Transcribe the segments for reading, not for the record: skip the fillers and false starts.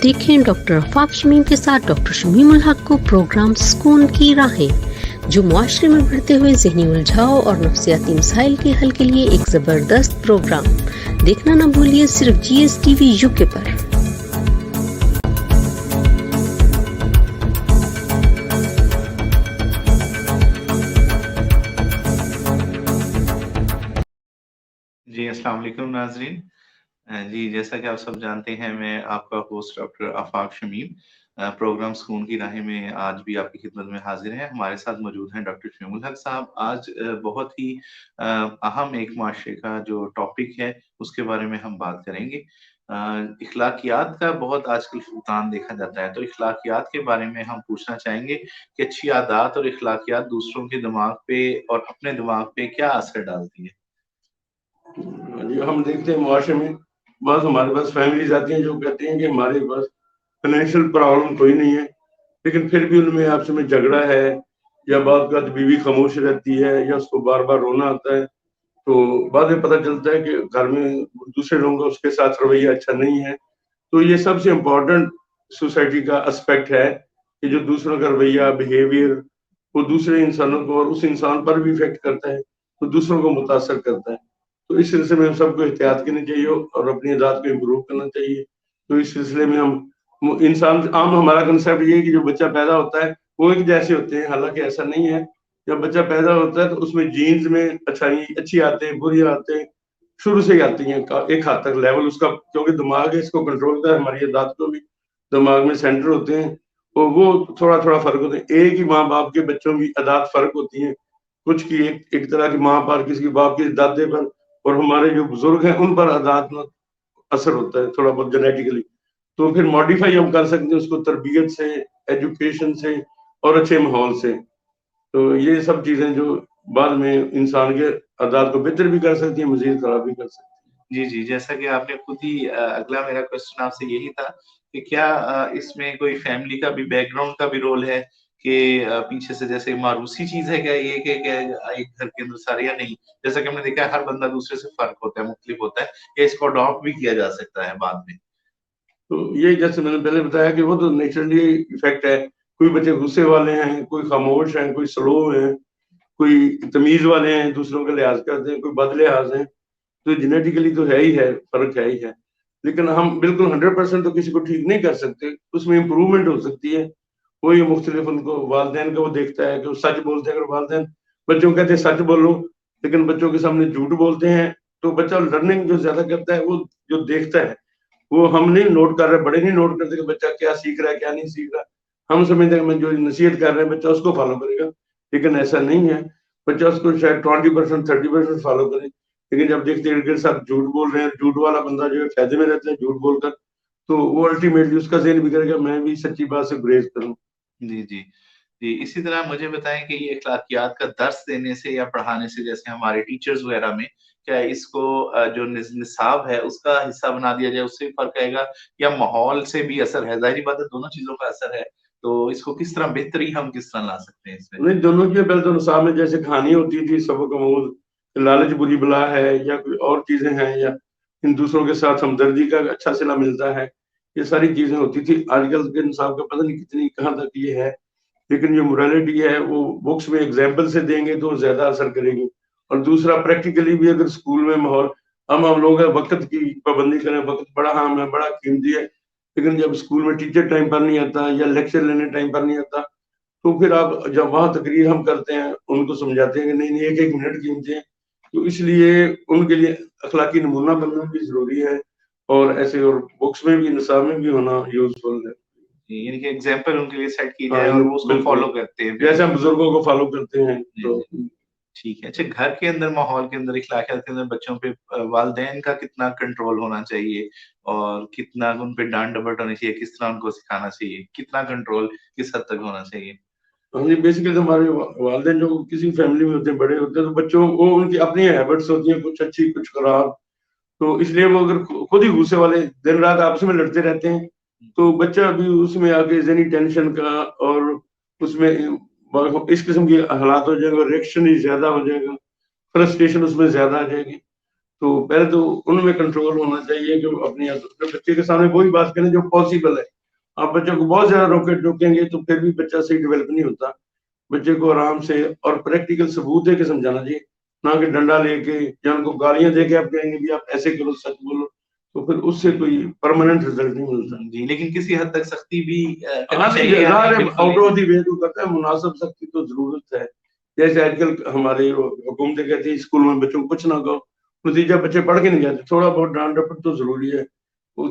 دیکھیں ڈاکٹر آفاق شمیم کے ساتھ ڈاکٹر شمیم الحق کو پروگرام سکون کی راہیں، جو معاشرے میں بڑھتے ہوئے ذہنی الجھاؤ اور نفسیاتی مسائل کے حل کے لیے ایک زبردست پروگرام۔ دیکھنا نہ بھولیے، صرف GSTV UK پر۔ جی السلام علیکم ناظرین۔ جی جیسا کہ آپ سب جانتے ہیں، میں آپ کا ہوسٹ ڈاکٹر آفاق شمیم پروگرام سکون کی راہیں میں آج بھی آپ کی خدمت میں حاضر ہیں۔ ہمارے ساتھ موجود ہیں ڈاکٹر شمیم الحق صاحب۔ آج بہت ہی اہم ایک معاشرے کا جو ٹاپک ہے اس کے بارے میں ہم بات کریں گے۔ اخلاقیات کا بہت آج کل فقدان دیکھا جاتا ہے، تو اخلاقیات کے بارے میں ہم پوچھنا چاہیں گے کہ اچھی عادات اور اخلاقیات دوسروں کے دماغ پہ اور اپنے دماغ پہ کیا اثر ڈالتی ہے؟ جی ہم دیکھتے ہیں معاشرے میں بعض ہمارے پاس فیملیز آتی ہیں جو کہتے ہیں کہ ہمارے پاس فائنینشیل پرابلم کوئی نہیں ہے، لیکن پھر بھی ان میں آپس میں جھگڑا ہے، یا بعض کا بیوی خاموش رہتی ہے، یا اس کو بار بار رونا آتا ہے، تو بعد میں پتہ چلتا ہے کہ گھر میں دوسرے لوگوں کا اس کے ساتھ رویہ اچھا نہیں ہے۔ تو یہ سب سے امپورٹنٹ سوسائٹی کا اسپیکٹ ہے کہ جو دوسروں کا رویہ، بیہیویئر، وہ دوسرے انسانوں کو اور اس انسان پر بھی افیکٹ کرتا ہے، تو دوسروں کو متاثر کرتا ہے۔ تو اس سلسلے میں ہم سب کو احتیاط کرنی چاہیے اور اپنی ذات کو امپروو کرنا چاہیے۔ تو اس سلسلے میں ہم انسان عام ہمارا کنسیپٹ یہ ہے کہ جو بچہ پیدا ہوتا ہے وہ ایک جیسے ہوتے ہیں، حالانکہ ایسا نہیں ہے۔ جب بچہ پیدا ہوتا ہے تو اس میں جینز میں اچھی آتے ہیں، بری آتے شروع سے ہی آتی ہیں، ایک حد تک لیول اس کا، کیونکہ دماغ ہے اس کو کنٹرول کرتا ہے، ہماری ذات کو بھی دماغ میں سینٹر ہوتے ہیں، اور وہ تھوڑا تھوڑا فرق ہوتے ہیں۔ ایک ہی ماں باپ کے بچوں کی عادات فرق ہوتی ہیں، کچھ کی ایک طرح کی ماں پر، کسی کے باپ کے دادے پر، اور ہمارے جو بزرگ ہیں ان پر عادات میں اثر ہوتا ہے تھوڑا بہت جینیٹیکلی۔ تو پھر ماڈیفائی ہم کر سکتے ہیں اس کو تربیت سے، ایجوکیشن سے اور اچھے ماحول سے۔ تو یہ سب چیزیں جو بعد میں انسان کے عادات کو بہتر بھی کر سکتی ہیں، مزید خراب بھی کر سکتی ہیں۔ جی جی، جیسا کہ آپ نے خود ہی اگلا میرا کوشچن آپ سے یہی تھا کہ کیا اس میں کوئی فیملی کا بھی بیک گراؤنڈ کا بھی رول ہے کہ پیچھے سے جیسے ماروسی چیز ہے کیا یہ کہ ایک گھر کے اندر سارے، یا نہیں؟ جیسا کہ ہم نے دیکھا ہے ہر بندہ دوسرے سے فرق ہوتا ہے، مختلف ہوتا ہے، یا اس کو اڈاپٹ بھی کیا جا سکتا ہے بعد میں؟ تو یہ جیسے میں نے پہلے بتایا کہ وہ تو نیچرلی ایفیکٹ ہے۔ کوئی بچے غصے والے ہیں، کوئی خاموش ہیں، کوئی سلو ہیں، کوئی تمیز والے ہیں، دوسروں کا لحاظ کرتے ہیں، کوئی بد لحاظ ہیں۔ تو جینیٹیکلی تو ہے ہی ہے، فرق ہے ہی ہے، لیکن ہم بالکل 100% تو کسی کو ٹھیک نہیں کر سکتے، اس میں امپروومنٹ ہو سکتی ہے۔ وہی مختلف ان کو والدین کا وہ دیکھتا ہے کہ وہ سچ بولتے ہیں، اگر والدین بچوں کو کہتے ہیں سچ بولو لیکن بچوں کے سامنے جھوٹ بولتے ہیں، تو بچہ لرننگ جو زیادہ کرتا ہے وہ جو دیکھتا ہے، وہ ہم نہیں نوٹ کر رہے، بڑے نہیں نوٹ کرتے کہ بچہ کیا سیکھ رہا ہے کیا نہیں سیکھ رہا۔ ہم سمجھتے ہیں کہ جو نصیحت کر رہے ہیں بچہ اس کو فالو کرے گا، لیکن ایسا نہیں ہے۔ بچہ اس کو شاید 20% 30% فالو کرے، لیکن جب دیکھتے ہیں کہ سب جھوٹ بول رہے ہیں، جھوٹ والا بندہ جو ہے فائدے میں رہتا ہے جھوٹ بول کر، تو وہ الٹیمیٹلی اس کا ذہن بھی کرے گا میں بھی سچی بات سے گریز کروں۔ جی جی جی، اسی طرح مجھے بتائیں کہ یہ اخلاقیات کا درس دینے سے یا پڑھانے سے، جیسے ہمارے ٹیچرز وغیرہ میں، کیا اس کو جو نصاب ہے اس کا حصہ بنا دیا جائے، اس سے فرق آئے گا، یا ماحول سے بھی اثر ہے؟ ظاہری بات ہے دونوں چیزوں کا اثر ہے، تو اس کو کس طرح بہتری ہم کس طرح لا سکتے ہیں اس میں؟ نہیں، دونوں کی پہلے تو نصاب میں جیسے کہانی ہوتی تھی سبق آموز، لالچ بری بلا ہے، یا کوئی اور چیزیں ہیں، یا ان دوسروں کے ساتھ ہمدردی کا اچھا صلہ ملتا ہے، یہ ساری چیزیں ہوتی تھی۔ آج کل کے نصاب کا پتہ نہیں کتنی کہاں تک یہ ہے، لیکن جو morality ہے وہ بکس میں ایگزامپل سے دیں گے تو زیادہ اثر کرے گی۔ اور دوسرا پریکٹیکلی بھی اگر اسکول میں ماحول، ہم لوگ وقت کی پابندی کریں، وقت بڑا اہم ہے، بڑا قیمتی ہے، لیکن جب اسکول میں ٹیچر ٹائم پر نہیں آتا یا لیکچر لینے ٹائم پر نہیں آتا، تو پھر آپ جب وہاں تقریر ہم کرتے ہیں ان کو سمجھاتے ہیں کہ نہیں نہیں، ایک ایک منٹ قیمتی ہے، تو اس لیے ان کے لیے اخلاقی نمونہ بننا بھی ضروری ہے، اور ایسے اور بکس میں بھی نصاب میں بھی ہونا یوزفل ہے۔ یعنی کہ ایگزامپل ان کے لیے سیٹ کی جائے اور وہ اس کو فالو کرتے ہیں، جیسے ہم بزرگوں کو فالو کرتے ہیں۔ تو ٹھیک ہے۔ اچھا، گھر کے اندر، ماحول کے اندر، اخلاقیات کے اندر بچوں پہ والدین کا کتنا کنٹرول ہونا چاہیے، اور کتنا ان پہ ڈانٹ ڈپٹ ہونی چاہیے، کس طرح ان کو سکھانا چاہیے، کتنا کنٹرول کس حد تک ہونا چاہیے؟ ہاں جی، بیسیکلی ہمارے والدین جو کسی فیملی میں ہوتے ہیں، بڑے ہوتے ہیں، تو بچوں کو ان کی اپنی ہیبٹس ہوتی ہیں، کچھ اچھی کچھ خراب، تو اس لیے وہ اگر خود ہی غصے والے دن رات آپس میں لڑتے رہتے ہیں، تو بچہ بھی اس میں آگے ذہنی ٹینشن کا، اور اس میں اس قسم کی حالات ہو جائے گا، ریئیکشن ہی زیادہ ہو جائے گا، فرسٹریشن اس میں زیادہ آ جائے گی۔ تو پہلے تو ان میں کنٹرول ہونا چاہیے کہ اپنی بچے کے سامنے وہی بات کریں جو پاسبل ہے. آپ بچوں کو بہت زیادہ روکیں گے تو پھر بھی بچہ صحیح ڈیولپ نہیں ہوتا. بچے کو آرام سے اور پریکٹیکل ثبوت دے کے سمجھانا چاہیے, نہ کہ ڈنڈا لے کے یا ان کو گالیاں دے کے آپ کہیں گے بھی آپ ایسے کرو سچ بولو, تو پھر اس سے کوئی پرماننٹ رزلٹ نہیں ملتا. جی لیکن کسی حد تک سختی بھی آؤٹ آف دی وے تو کرتا ہے, مناسب سختی تو ضرورت ہے. جیسے آج کل ہماری حکومتیں کہتی ہیں اسکول میں بچوں کو کچھ نہ کہو, نتیجہ بچے پڑھ کے نہیں جاتے. تھوڑا بہت ڈانٹ ڈپٹ تو ضروری ہے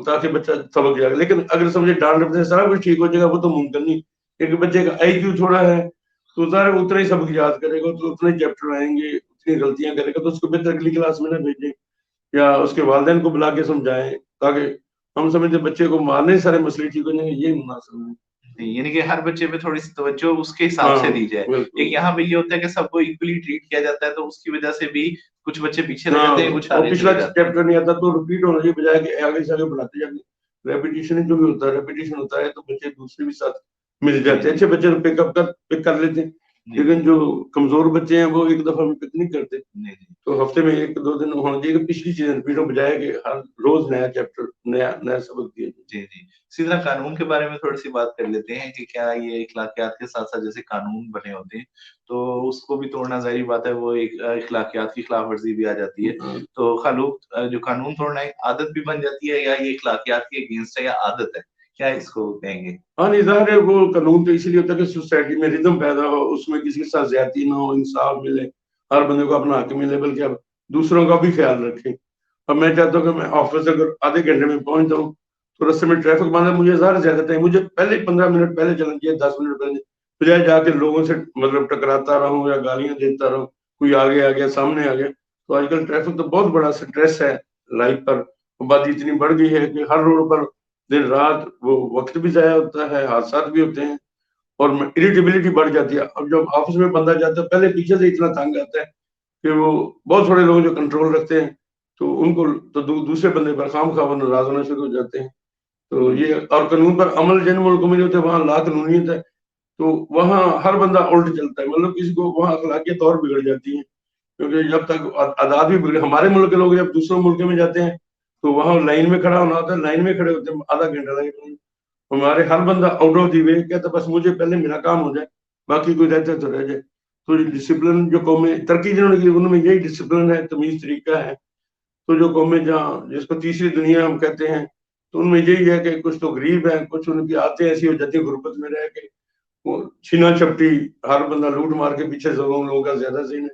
تاکہ بچہ سبق جائے گا, لیکن اگر سمجھے ڈانٹ ڈپٹ سے سارا کچھ ٹھیک ہو جائے گا وہ تو ممکن نہیں. کیونکہ بچے کا آئی کیو تھوڑا ہے تو ظاہر اتنا ہی سبق یاد کرے گا, تو اتنے چیپٹر آئیں گے, اتنی غلطیاں کرے گا, تو اس کو بہتر اگلی کلاس میں نہ بھیجیں یا اس کے والدین کو بلا کے سمجھائیں, تاکہ ہم سمجھتے بچے کو مارنے سارے مسئلے ٹھیک ہو جائیں گے. یہ مناسب ہے. یعنی کہ ہر بچے پہ تھوڑی سی توجہ اس کے حساب سے دی جائے. ایک یہاں پہ یہ ہوتا ہے کہ سب کو ایکولی ٹریٹ کیا جاتا ہے, تو اس کی وجہ سے بھی کچھ بچے پیچھے رہ جاتے ہیں, کچھ آگے پچھلا چیپٹر نہیں آتا تو ریپیٹ ہونا چاہیے, بجائے کہ آگے سے آگے بڑھاتے جاتے. ریپیٹیشن جو بھی ہوتا ہے تو بچے دوسرے بھی ساتھ مل جاتے ہیں. اچھے بچے پک کر لیتے ہیں, لیکن جو کمزور بچے ہیں وہ ایک دفعہ میں پک نہیں کرتے. تو ہفتے میں 1-2 دن ہونا چاہیے کہ پچھلی چیزیں ریپیٹ ہو, بجائے کہ ہر روز نیا چیپٹر نیا سبق دیا جائے. جی جی. اسی طرح قانون کے بارے میں تھوڑی سی بات کر لیتے ہیں کہ کیا یہ اخلاقیات کے ساتھ ساتھ جیسے قانون بنے ہوتے ہیں تو اس کو بھی توڑنا ظاہری بات ہے, وہ ایک اخلاقیات کی خلاف ورزی بھی آ جاتی ہے. تو خالوق جو قانون توڑنا ایک عادت بھی بن جاتی ہے, یا یہ اخلاقیات کے اگینسٹ ہے یا عادت ہے, کیا اس کو کہیں گے؟ ہاں نہیں, ظاہر ہے وہ قانون تو اسی لیے ہوتا ہے کہ سوسائٹی میں ردم پیدا ہو, اس میں کسی کے ساتھ زیادتی نہ ہو, انصاف ملے, ہر بندے کو اپنا حق ملے, بلکہ اب دوسروں کا بھی خیال رکھیں. اب میں چاہتا ہوں کہ میں آفس اگر آدھے گھنٹے میں پہنچتا ہوں تو رستے میں ٹریفک بند ہے, مجھے زیادہ ٹائم, مجھے پہلے 15 منٹ پہلے چلنا چاہیے, 10 منٹ پہلے, بجائے جا کے لوگوں سے مطلب ٹکراتا رہوں یا گالیاں دیتا رہوں, کوئی آگے آ گیا سامنے آ گیا. تو آج کل ٹریفک تو بہت بڑا سٹریس ہے لائف پر. آبادی اتنی بڑھ گئی ہے کہ ہر روڈ پر دن رات وہ وقت بھی ضائع ہوتا ہے, حادثات بھی ہوتے ہیں, اور اریٹیبلٹی بڑھ جاتی ہے. اب جب آفس میں بندہ جاتا ہے پہلے پیچھے سے اتنا تنگ آتا ہے کہ وہ بہت تھوڑے لوگ جو کنٹرول رکھتے ہیں تو ان کو تو دوسرے بندے پر خام خواہ ناراض ہونا شروع ہو جاتے ہیں. تو یہ اور قانون پر عمل جن ملکوں میں ہوتے ہیں وہاں لا قانونیت ہے, تو وہاں ہر بندہ الٹ چلتا ہے, مطلب کسی کو وہاں اخلاقیات اور بگڑ جاتی ہیں. کیونکہ جب تک عادات بھی بگڑے, ہمارے ملک کے لوگ جب دوسرے ملک میں جاتے ہیں تو وہاں لائن میں کھڑا ہونا ہوتا ہے, لائن میں کھڑے ہوتے ہیں آدھا گھنٹہ لگے. ہمارے ہر بندہ آؤٹ آف دی وے کہتا بس مجھے پہلے میرا کام ہو جائے, باقی کوئی رہتا ہے تو رہ جائے. تو ڈسپلن جو قومیں ترقی جنہوں نے کی ان میں یہی ڈسپلن ہے, تمیز طریقہ ہے. تو جو قومیں جہاں جس کو تیسری دنیا ہم کہتے ہیں تو ان میں یہی ہے کہ کچھ تو غریب ہیں, کچھ ان کی عادتیں ایسی ہو جاتی ہیں غربت میں رہ کے, وہ چھینا چھپٹی, ہر بندہ لوٹ مار کے پیچھے لوگوں کا زیادہ ذہن ہے,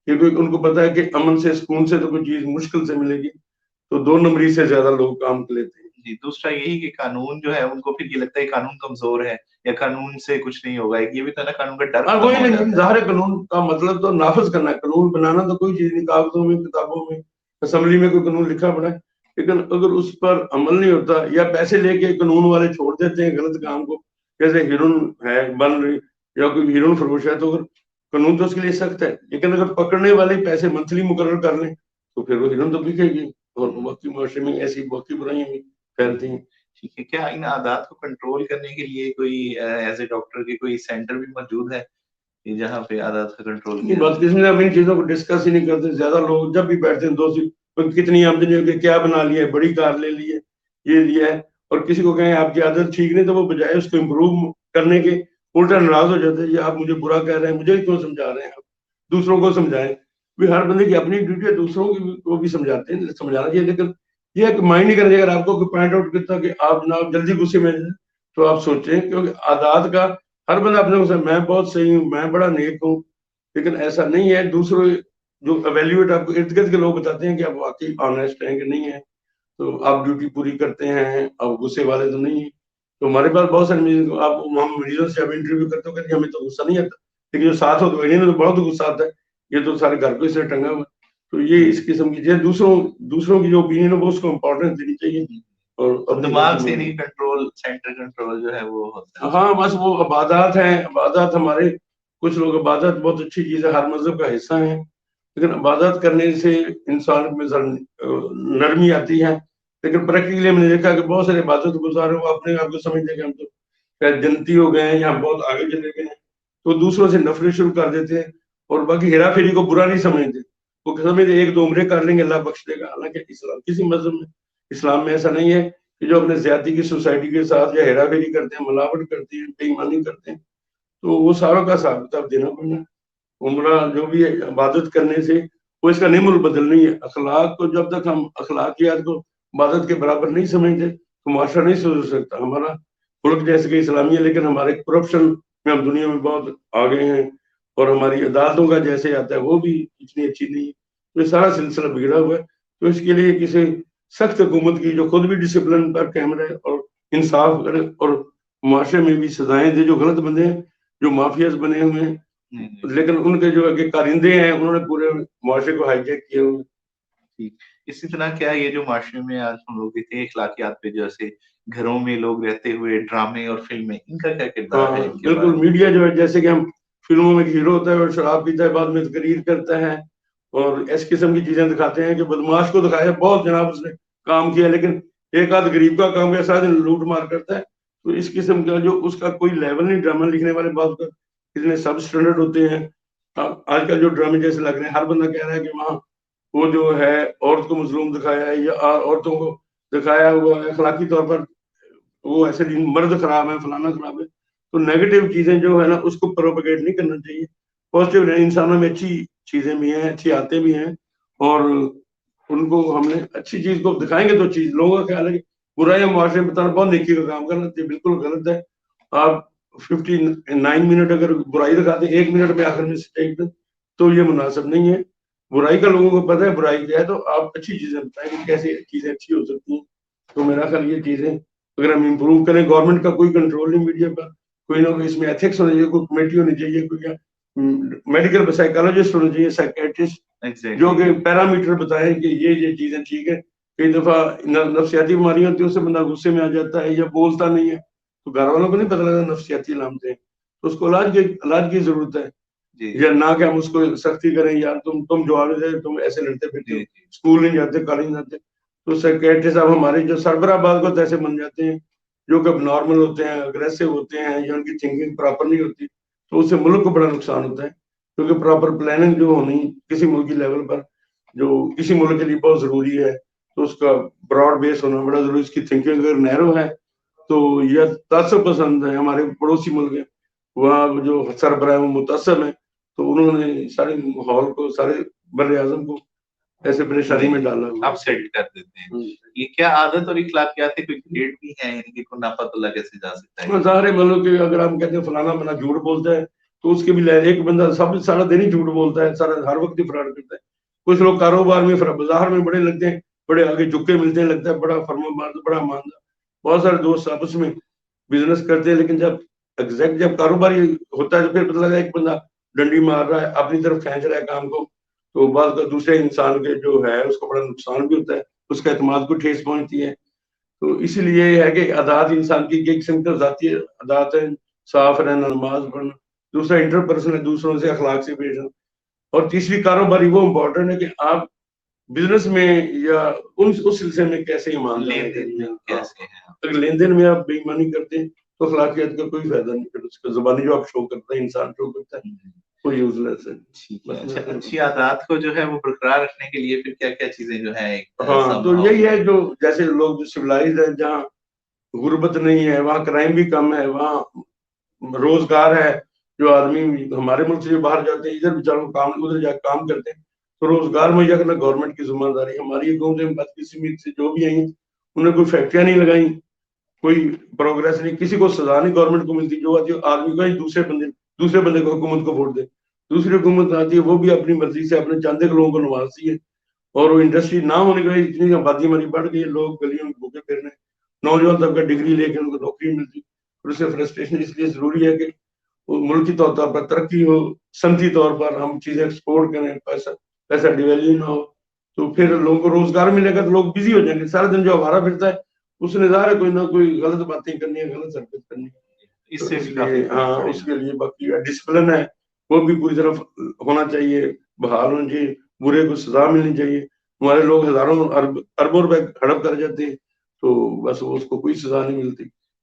کیونکہ ان کو پتا ہے کہ امن سے سکون سے تو کوئی چیز مشکل سے ملے گی, تو 2 نمبری سے زیادہ لوگ کام لیتے ہیں. جی. دوسرا یہی کہ قانون جو ہے ان کو پھر یہ لگتا ہے قانون کمزور ہے یا قانون سے کچھ نہیں ہوگا, یہ بھی تو نا قانون کا ڈر. کوئی نہیں, ظاہر قانون کا مطلب تو نافذ کرنا ہے, قانون بنانا تو کوئی چیز نہیں, کاغذوں میں کتابوں میں اسمبلی میں کوئی قانون لکھا پڑا ہے, لیکن اگر اس پر عمل نہیں ہوتا یا پیسے لے کے قانون والے چھوڑ دیتے ہیں غلط کام کو, جیسے ہیرون ہے بن رہی یا کوئی ہیرون فروش ہے, تو اگر قانون تو اس کے لیے سخت ہے, لیکن اگر پکڑنے والے پیسے منتھلی مقرر کر لیں تو پھر وہ ہیرون تو بکے گی, اور باقی معاشرے میں ایسی باقی برائیاں بھی پھیلتی ہیں. ٹھیک ہے. کیا ان عادات کو کنٹرول کرنے کے لیے کوئی ایز اے ڈاکٹر کے کوئی سینٹر بھی موجود ہے جہاں پہ عادات کا کنٹرول کیا؟ بات کسی نے ان چیزوں کو ڈسکس ہی نہیں کرتے. زیادہ لوگ جب بھی بیٹھتے ہیں دوست کتنی آمدنی ہو گئی, کیا بنا لیا ہے, بڑی کار لے لی ہے, یہ لیا ہے, اور کسی کو کہیں آپ کی عادت ٹھیک نہیں تو وہ بجائے اس کو امپروو کرنے کے الٹا ناراض ہو جاتے ہیں, یہ آپ مجھے برا کہہ رہے ہیں, مجھے کیوں سمجھا رہے ہیں, آپ دوسروں کو سمجھائیں. بھی ہر بندے کی اپنی ڈیوٹی ہے, دوسروں کو بھی سمجھاتے ہیں, سمجھانا چاہیے, لیکن یہ ایک مائنڈ نہیں کرنا چاہیے. اگر آپ کو پوائنٹ آؤٹ کرتا کہ آپ جناب جلدی غصے میں جائیں تو آپ سوچیں, کیونکہ عادات کا ہر بندہ اپنے کو میں بہت صحیح ہوں, میں بڑا نیک ہوں, لیکن ایسا نہیں ہے. دوسروں جو ایویلیویٹ آپ کو ارد گرد کے لوگ بتاتے ہیں کہ آپ واقعی آنیسٹ ہیں کہ نہیں ہے, تو آپ ڈیوٹی پوری کرتے ہیں, آپ غصے والے تو نہیں ہیں. تو ہمارے پاس بہت سارے مریضوں سے آپ انٹرویو کرتے ہو کہ ہمیں تو غصہ نہیں آتا, لیکن جو ساتھ ہو تو انہیں تو بہت غصہ آتا ہے, یہ تو سارے گھر پہ سے ٹنگا ہوا. تو یہ اس قسم کی چیز, دوسروں کی جو اوپینین ہے وہ اس کو امپورٹنس دینی چاہیے, اور دماغ سے نہیں کنٹرول, سینٹر کنٹرول جو ہے وہ ہوتا ہے. ہاں بس وہ عبادات ہیں, عبادات ہمارے کچھ لوگ عبادت بہت اچھی چیز ہے, ہر مذہب کا حصہ ہیں, لیکن عبادت کرنے سے انسان میں نرمی آتی ہے. لیکن پریکٹیکلی ہم نے دیکھا کہ بہت سارے عبادت گزار ہیں, وہ اپنے آپ کو سمجھتے ہیں کہ ہم تو شاید جنتی ہو گئے ہیں یا بہت آگے چلے گئے ہیں, تو دوسروں سے نفرت شروع کر دیتے ہیں, اور باقی ہیرا پھیری کو برا نہیں سمجھتے. وہ سمجھتے ایک دو عمرے کر لیں گے اللہ بخش دے گا. حالانکہ اسلام کسی مذہب میں اسلام میں ایسا نہیں ہے کہ جو اپنے زیادتی کی سوسائٹی کے ساتھ یا ہیرا پھیری کرتے ہیں, ملاوٹ کرتے ہیں, بے ایمانی کرتے ہیں, تو وہ ساروں کا حساب کتاب دینا پڑنا. عمرہ جو بھی ہے عبادت کرنے سے وہ اس کا نعم البدل نہیں ہے. اخلاق کو جب تک ہم اخلاقیات کو عبادت کے برابر نہیں سمجھتے تو معاشرہ نہیں سدھر سکتا. ہمارا ملک جیسے کہ اسلامی ہے لیکن ہمارے کرپشن میں ہم دنیا میں بہت آگے ہیں, اور ہماری عدالتوں کا جیسے آتا ہے وہ بھی اتنی اچھی نہیں ہے. تو یہ سارا سلسلہ بگڑا ہوا ہے. تو اس کے لیے کسی سخت حکومت کی جو خود بھی ڈسپلن پر قائم رہے اور انصاف کرے اور معاشرے میں بھی سزائیں دے جو غلط بندے ہیں, جو مافیاز بنے ہوئے ہیں, لیکن ان کے جو کارندے ہیں انہوں نے پورے معاشرے کو ہائی جیک کیے ہوئے. اسی طرح کیا یہ جو معاشرے میں آج ہم لوگ دیکھتے ہیں اخلاقیات پہ, جیسے گھروں میں لوگ رہتے ہوئے ڈرامے اور فلمیں, ان کا کیا کردار ہے؟ بالکل, میڈیا جو ہے جیسے کہ ہم فلموں میں ہیرو ہوتا ہے اور شراب پیتا ہے, بعد میں تقریر کرتا ہے اور اس قسم کی چیزیں دکھاتے ہیں کہ بدماش کو دکھایا بہت جناب اس نے کام کیا, لیکن ایک آدھ غریب کا کام کیا سارا دن لوٹ مار کرتا ہے. تو اس قسم کا جو اس کا کوئی لیول نہیں ڈرامہ لکھنے والے بات کر اتنے سب اسٹینڈرڈ ہوتے ہیں. آج کل جو ڈرامے جیسے لگ رہے ہیں ہر بندہ کہہ رہا ہے کہ وہاں وہ جو ہے عورت کو مظلوم دکھایا ہے یا عورتوں کو دکھایا ہوا ہے اخلاقی طور پر وہ ایسے مرد خراب ہے فلانا خراب ہے. تو نیگیٹو چیزیں جو ہے نا اس کو پروپیگیٹ نہیں کرنا چاہیے. پازیٹیو انسانوں میں اچھی چیزیں بھی ہیں, اچھی آتے بھی ہیں, اور ان کو ہم نے اچھی چیز کو دکھائیں گے تو چیز لوگوں کا خیال ہے کہ برائیاں معاشرے میں بتانا بہت نیکی کا کام کرنا چاہیے. بالکل غلط ہے. آپ 59 منٹ اگر برائی دکھاتے ہیں 1 منٹ میں آخر میں تو یہ مناسب نہیں ہے. برائی کا لوگوں کو پتہ ہے برائی کیا ہے, تو آپ اچھی چیزیں بتائیں کہ کیسے چیزیں اچھی ہو سکتی ہیں. تو میرا خیال یہ چیزیں اگر ہم امپروو کریں, گورنمنٹ کا کوئی کنٹرول نہیں میڈیا پر, کوئی نہ کوئی اس میں ایتھکس ہونا چاہیے, کوئی کمیٹی ہونی چاہیے, کوئی میڈیکل سائیکالوجسٹ ہونا چاہیے, سائیکیٹرسٹ جو کہ پیرامیٹر بتائیں کہ یہ چیزیں ٹھیک ہے. کئی دفعہ نفسیاتی بیماریاں ہوتی ہیں, اس سے بندہ غصے میں آ جاتا ہے یا بولتا نہیں ہے, تو گھر والوں کو نہیں پتہ لگتا نفسیاتی علامتیں, تو اس کو علاج کی ضرورت ہے. یا نہ کہ ہم اس کو سختی کریں یار تم جواب دے, تم ایسے لڑتے پھرتے اسکول نہیں جاتے, کالج نہیں جاتے. تو سیکریٹری صاحب ہمارے جو سربراہ بعض کو ایسے بن جاتے ہیں جو کہ نارمل ہوتے ہیں, اگریسو ہوتے ہیں, یا ان کی تھنکنگ پراپر نہیں ہوتی, تو اس سے ملک کو بڑا نقصان ہوتا ہے. کیونکہ پراپر پلاننگ جو ہونی کسی ملک کی لیول پر جو کسی ملک کے لیے بہت ضروری ہے, تو اس کا براڈ بیس ہونا بڑا ضروری. اس کی تھنکنگ اگر نیرو ہے تو یہ تعصب پسند ہے. ہمارے پڑوسی ملک ہیں وہاں جو سربراہ وہ متعصب ہیں, تو انہوں نے سارے ماحول کو سارے بر اعظم کو ایسے پریشانی میں ڈالا, اپ سیٹ کر دیتے ہیں. یہ کیا عادت اور اخلاقیات کوئی گریڈ بھی ہے, یعنی کہ کوئی ناپت اللہ کیسے جا سکتا ہے؟ ظاہر ہے مطلب کہ اگر ہم کہتے ہیں فلانا بندہ جھوٹ بولتا ہے تو اس کے بھی ایک بندہ سارا دن ہی جھوٹ بولتا ہے, سارا ہر وقت ہی فراڈ کرتا ہے. کچھ لوگ کاروبار میں بازار میں بڑے لگتے ہیں, بڑے آگے جھکے ملتے ہیں, لگتا ہے بڑا فرمانبردار بڑا ایماندار. بہت سارے دوست آپس میں بزنس کرتے ہیں, لیکن جب کاروباری ہوتا ہے تو پھر پتہ لگا ایک بندہ ڈنڈی مار رہا ہے, اپنی طرف کھینچ رہا ہے کام کو, تو بعض کا دوسرے انسان کے جو ہے اس کو بڑا نقصان بھی ہوتا ہے, اس کا اعتماد کو ٹھیس پہنچتی ہے. تو اسی لیے یہ ہے کہ عادات انسان کی ایک قسم کا ذاتی عادات ہے, صاف رہنا, نماز پڑھنا. دوسرا انٹر پرسنل ہے, دوسروں سے اخلاق سے پیش آنا. اور تیسری کاروباری وہ امپورٹنٹ ہے کہ آپ بزنس میں یا اس سلسلے میں کیسے ایماندار ہیں. اگر لین دین میں آپ بے ایمانی کرتے ہیں تو اخلاقیات کا کوئی فائدہ نہیں. اس کا زبانی جو آپ شو کرتا ہے انسان شو کرتا ہے وہ یوز لیس ہے. اچھی عادات کو جو ہے وہ برقرار رکھنے کے لیے پھر کیا کیا چیزیں جو ہے؟ ہاں تو یہی ہے جو جیسے لوگ جو سویلائزڈ ہیں, جہاں غربت نہیں ہے, وہاں کرائم بھی کم ہے, وہاں روزگار ہے. جو آدمی ہمارے ملک سے جو باہر جاتے ہیں ادھر بیچاروں کام ادھر جا کام کرتے ہیں, تو روزگار مہیا کرنا گورنمنٹ کی ذمہ داری. ہماری حکومتیں بدقسمتی سے جو بھی آئی انہوں نے کوئی فیکٹریاں نہیں لگائیں, کوئی پروگریس نہیں, کسی کو سزا نہیں گورنمنٹ کو ملتی. جو آتی ہے آدمی کا ہی دوسرے بندے کو حکومت کو ووٹ دے, دوسری حکومت آتی ہے وہ بھی اپنی مرضی سے اپنے چاندے کے لوگوں کو نوازتی ہے. اور وہ انڈسٹری نہ ہونے کی وجہ اتنی آبادی ہماری بڑھ گئی ہے, لوگ گلیوں میں بھوکے پھر رہے ہیں, نوجوان طبقہ ڈگری لے کے ان کو نوکری ملتی. اور اس سے فرسٹریشن اس لیے ضروری ہے کہ ملکی طور پر ترقی ہو, صنعتی طور پر ہم چیزیں ایکسپورٹ کریں, پیسہ ڈیویلیو نہ ہو, تو پھر لوگوں کو روزگار ملے گا تو لوگ بزی ہو جائیں گے. سارا دن جو ہمارا پھرتا ہے اس نے ظاہر ہے کوئی نہ کوئی غلط باتیں کرنی ہے, غلط حرکت کرنی ہے. اس کے لیے باقی ڈسپلن ہے وہ بھی پوری طرف ہونا چاہیے, بحال ہونا چاہیے, برے کو سزا ملنی چاہیے. ہمارے لوگ ہزاروں اربوں روپے ہڑپ کر جاتے ہیں تو بس اس کو کوئی سزا نہیں ملتی.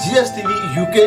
GSTV UK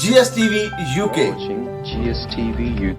GSTV UK। watching GSTV UK.